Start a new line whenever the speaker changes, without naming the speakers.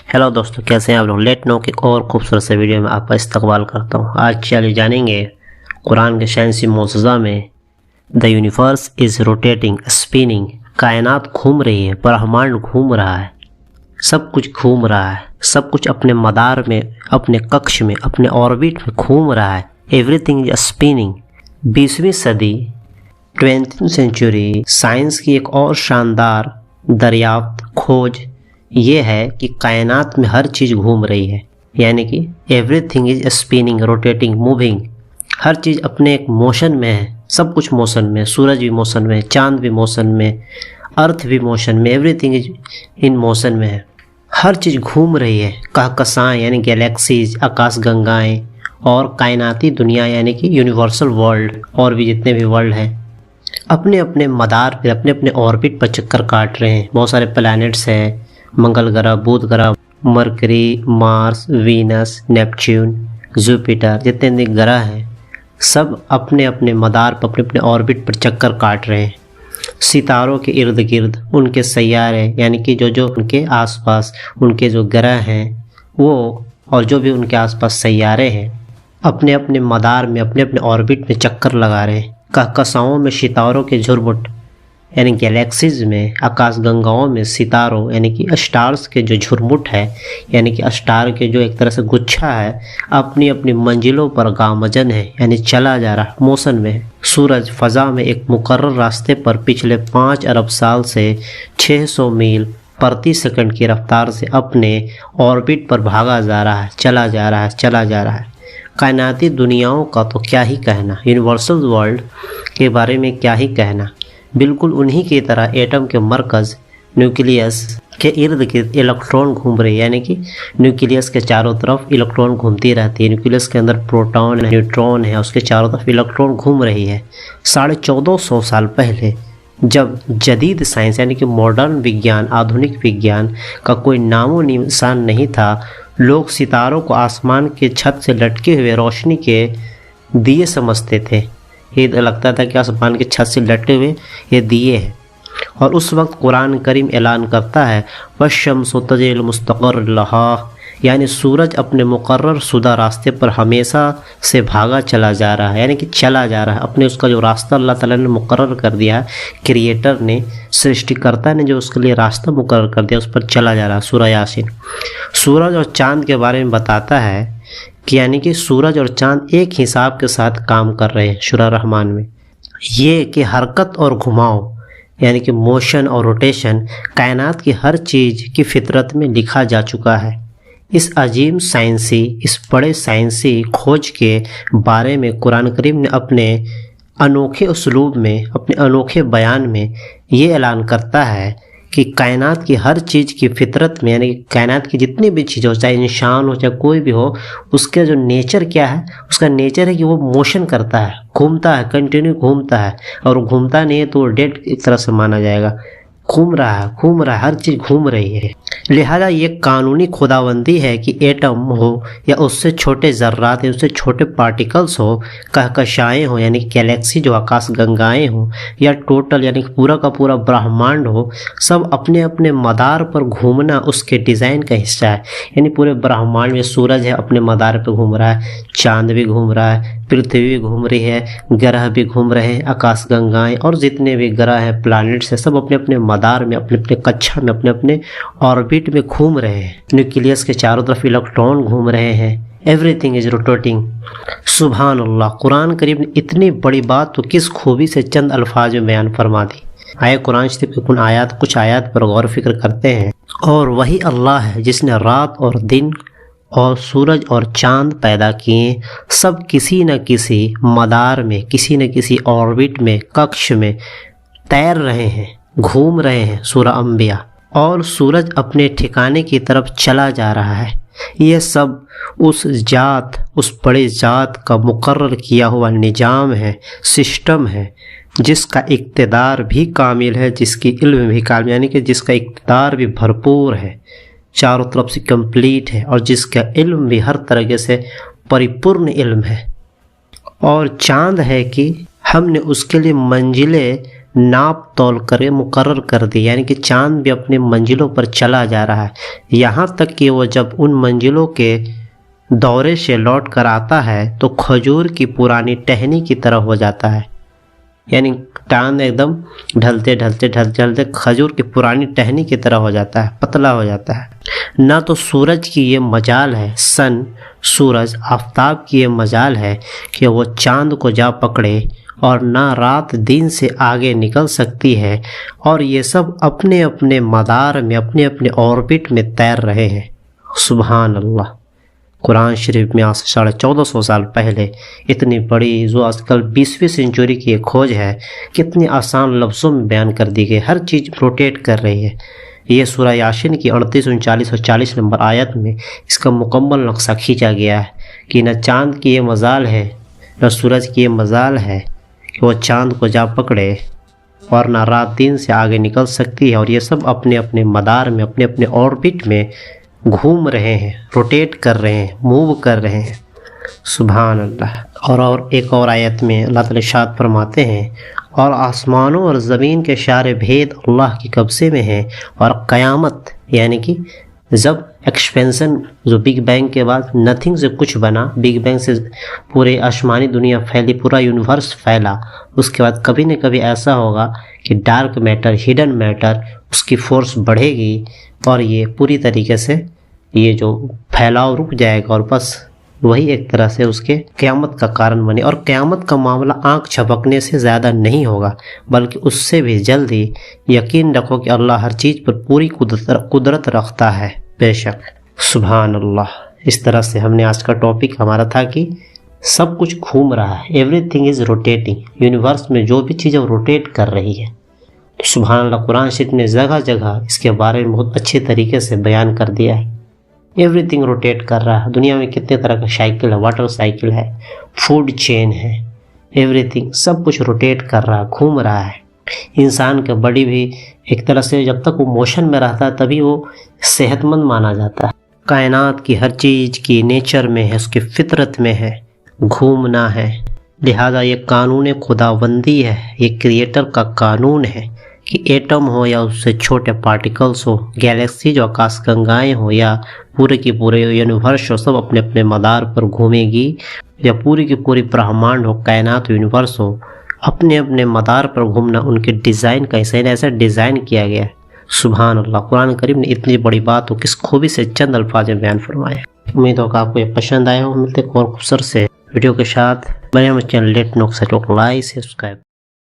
Hello दोस्तों, कैसे हैं आप लोग। लेट नो की और खूबसूरत से वीडियो में आपका इस्तकबाल करता हूं। आज चलिए जानेंगे कुरान के साइंसी मौजज़ा में the universe is rotating spinning. कायनात घूम रही है, ब्रह्मांड घूम रहा है, सब कुछ घूम रहा है, सब कुछ अपने मदार में, अपने कक्ष में, अपने ऑर्बिट में घूम रहा है। Everything is spinning. 20वीं सदी 20th सेंचुरी साइंस की एक और शानदार दरियाफ्त खोज ये है कि कायनात में हर चीज़ घूम रही है, यानी कि everything is spinning, rotating, moving. हर चीज़ अपने एक मोशन में है, सब कुछ मोशन में, सूरज भी मोशन में, चांद भी मोशन में, अर्थ भी मोशन में, एवरीथिंग इज इन मोशन में है। हर चीज़ घूम रही है। कहकशाएँ यानी गैलेक्सीज, आकाश गंगाएँ और कायनाती दुनिया यानी कि यूनिवर्सल वर्ल्ड और भी जितने भी वर्ल्ड हैं अपने अपने मदार पे, अपने अपने ऑर्बिट पर चक्कर काट रहे हैं। बहुत सारे प्लैनेट्स हैं, मंगल ग्रह, बुध ग्रह, mercury, Mars, Venus, Neptune, Jupiter, जितने भी ग्रह हैं सब अपने अपने मदार पर, अपने अपने ऑर्बिट पर चक्कर काट रहे हैं। सितारों के इर्द गिर्द उनके सैयारे यानी कि जो उनके आसपास उनके जो ग्रह हैं वो, और जो भी उनके आसपास सैयारे हैं अपने अपने मदार में, अपने अपने ऑर्बिट में चक्कर लगा रहे हैं। कहकशाओं में सितारों के झुरमुट यानी गैलेक्सीज में, आकाश गंगाओं में सितारों यानी कि स्टार्स के जो झुरमुट है, यानी कि स्टार के जो एक तरह से गुच्छा है, अपनी अपनी मंजिलों पर गामजन है, यानी चला जा रहा, मोशन में है। सूरज फ़ज़ा में एक मुकर्रर रास्ते पर पिछले 5 अरब साल से 600 मील प्रति सेकंड की रफ्तार से अपने ऑर्बिट पर भागा जा रहा है, चला जा रहा है, चला जा रहा है। कायनाती दुनियाओं का तो क्या ही कहना, यूनिवर्सल वर्ल्ड के बारे में क्या ही कहना। बिल्कुल उन्हीं की तरह एटम के मरकज़ न्यूक्लियस के इर्द गिर्द इलेक्ट्रॉन घूम रहे हैं, यानी कि न्यूक्लियस के चारों तरफ इलेक्ट्रॉन घूमती रहती है। न्यूक्लियस के अंदर प्रोटॉन है, न्यूट्रॉन है, उसके चारों तरफ इलेक्ट्रॉन घूम रही है। 1450 साल पहले जब जदीद साइंस यानी कि मॉडर्न विज्ञान, आधुनिक विज्ञान का कोई नामो निशान नहीं था, लोग सितारों को आसमान के छत से लटके हुए रोशनी के दिए समझते थे। ये लगता था कि आसमान के छत से लटके हुए ये दिए हैं। और उस वक्त कुरान करीम ऐलान करता है वश्शम्सु तजरी मुस्तक़र्रन लहा, यानी सूरज अपने मुकर्रर शुदा रास्ते पर हमेशा से भागा चला जा रहा है, यानी कि चला जा रहा है अपने, उसका जो रास्ता अल्लाह ताला ने मुकर्रर कर दिया है, क्रिएटर ने, सृष्टिकर्ता ने जो उसके लिए रास्ता मुकर्रर कर दिया, उस पर चला जा रहा है। सूरह यासीन सूरज और चाँद के बारे में बताता है कि यानी कि सूरज और चाँद एक हिसाब के साथ काम कर रहे हैं। सूरह रहमान में ये कि हरकत और घुमाव यानी कि मोशन और रोटेशन कायनात की हर चीज़ की फितरत में लिखा जा चुका है। इस अजीम साइंसी, इस बड़े साइंसी खोज के बारे में कुरान करीम ने अपने अनोखे उसलूब में, अपने अनोखे बयान में ये ऐलान करता है कि कायनात की हर चीज़ की फितरत में, यानी कि कायनात की जितनी भी चीज़ हो, चाहे इंसान हो चाहे कोई भी हो, उसका जो नेचर क्या है, उसका नेचर है कि वो मोशन करता है, घूमता है, कंटिन्यू घूमता है। और घूमता नहीं है तो वो डेड एक तरह से माना जाएगा। घूम रहा है, हर चीज़ घूम रही है। लिहाजा ये कानूनी खुदाबंदी है कि एटम हो या उससे छोटे ज़र्रात या उससे छोटे पार्टिकल्स हो, कहकशाएँ हो यानी गैलेक्सी जो आकाश गंगाएँ हो, या टोटल यानी पूरा का पूरा ब्रह्मांड हो, सब अपने अपने मदार पर घूमना उसके डिज़ाइन का हिस्सा है। यानी पूरे ब्रह्मांड में सूरज है, अपने मदार पर घूम रहा है, चाँद भी घूम रहा है, पृथ्वी भी घूम रही है, ग्रह भी घूम रहे हैं, आकाश गंगाएँ और जितने भी ग्रह हैं, प्लैनेट्स हैं, सब अपने अपने मदार में, अपने अपने कक्षा में, अपने अपने ऑर्बिट में घूम रहे हैं। न्यूक्लियस के चारों तरफ इलेक्ट्रॉन घूम रहे हैं। Everything is rotating. सुभान अल्लाह, कुरान करीम ने इतनी बड़ी बात तो किस खूबी से चंद अल्फाज में बयान फरमा दी। आए कुरान शरीफ के कुछ आयत पर गौर फिक्र करते हैं। और वही अल्लाह है जिसने रात और दिन और सूरज और चांद पैदा किए, सब किसी न किसी मदार में, किसी न किसी ऑर्बिट में, कक्ष में तैर रहे हैं, घूम रहे हैं। सूरह अंबिया। और सूरज अपने ठिकाने की तरफ चला जा रहा है। यह सब उस बड़े ज़ात का मुकर्रर किया हुआ निज़ाम है, सिस्टम है, जिसका इक़्तिदार भी कामिल है, जिसकी इल्म भी कामिल, यानी कि जिसका इक़्तिदार भी भरपूर है, चारों तरफ से कंप्लीट है, और जिसका इल्म भी हर तरह से परिपूर्ण इल्म है। और चांद है कि हमने उसके लिए मंजिलें नाप तोल कर मुकर्रर कर दी, यानी कि चांद भी अपनी मंजिलों पर चला जा रहा है। यहाँ तक कि वो जब उन मंजिलों के दौरे से लौट कर आता है तो खजूर की पुरानी टहनी की तरह हो जाता है, यानी चांद एकदम ढलते ढलते ढलते ढलते खजूर की पुरानी टहनी की तरह हो जाता है, पतला हो जाता है। ना तो सूरज की ये मजाल है, सन सूरज आफताब की ये मजाल है कि वो चांद को जा पकड़े, और ना रात दिन से आगे निकल सकती है, और ये सब अपने अपने मदार में अपने अपने ऑर्बिट में तैर रहे हैं। सुभान अल्लाह। कुरान शरीफ में आज से 1450 साल पहले इतनी बड़ी, जो आजकल 20वीं सेंचुरी की एक खोज है, कितनी आसान लफ्ज़ों में बयान कर दी गई। हर चीज़ रोटेट कर रही है। ये सूरह यासीन की 38, 39 और 40 नंबर आयत में इसका मुकम्मल नक्शा खींचा गया है कि न चाँद की ये मजाल है न सूरज की ये मजाल है कि वो चाँद को जा पकड़े, और ना रात दिन से आगे निकल सकती है, और ये सब अपने अपने मदार में अपने अपने ऑर्बिट में घूम रहे हैं, रोटेट कर रहे हैं, मूव कर रहे हैं। सुभान अल्लाह। और एक और आयत में अल्लाह ताला इरशाद फरमाते हैं, और आसमानों और ज़मीन के सारे भेद अल्लाह के कब्ज़े में हैं, और क़यामत यानी कि जब एक्सपेंशन, जो बिग बैंग के बाद नथिंग से कुछ बना, बिग बैंग से पूरे आसमानी दुनिया फैली, पूरा यूनिवर्स फैला, उसके बाद कभी न कभी ऐसा होगा कि डार्क मैटर, हिडन मैटर, उसकी फोर्स बढ़ेगी और ये पूरी तरीके से ये जो फैलाव रुक जाएगा, और बस वही एक तरह से उसके क़यामत का कारण बने। और क़यामत का मामला आँख झपकने से ज़्यादा नहीं होगा, बल्कि उससे भी जल्दी। यकीन रखो कि अल्लाह हर चीज़ पर पूरी कुदरत रखता है, बेशक। सुभान अल्लाह। इस तरह से हमने आज का टॉपिक हमारा था कि सब कुछ घूम रहा है, एवरीथिंग इज़ रोटेटिंग। यूनिवर्स में जो भी चीज़ें रोटेट कर रही है। सुभान अल्लाह। कुरान शरीफ ने जगह जगह इसके बारे में बहुत अच्छे तरीके से बयान कर दिया है। एवरीथिंग रोटेट कर रहा है। दुनिया में कितने तरह का साइकिल है, वाटर साइकिल है, फूड चेन है, एवरीथिंग, सब कुछ रोटेट कर रहा है, घूम रहा है। इंसान का बॉडी भी एक तरह से जब तक वो मोशन में रहता है तभी वो सेहतमंद माना जाता है। कायनात की हर चीज़ की नेचर में है, उसकी फितरत में है, घूमना है। लिहाजा ये कानून खुदाबंदी है, ये क्रिएटर का कानून है कि एटम हो या उससे छोटे पार्टिकल्स हो, गैलेक्सी जो आकाश गंगाएं हो, या पूरे की पूरे यूनिवर्स हो, सब अपने अपने मदार पर घूमेगी, या पूरी की पूरी ब्रह्मांड हो, कायनात यूनिवर्स हो, अपने अपने मदार पर घूमना उनके डिज़ाइन का ऐसा डिज़ाइन किया गया है। सुभान अल्लाह। कुरान करीम ने इतनी बड़ी बात हो किस खूबी से चंद अल्फाज में बयान फरमाया। उम्मीद होगा आपको ये पसंद आया हो। मिलते और खूबसूरत से वीडियो के साथ। बने हम चैनल लेट नो से लाइक सब्सक्राइब।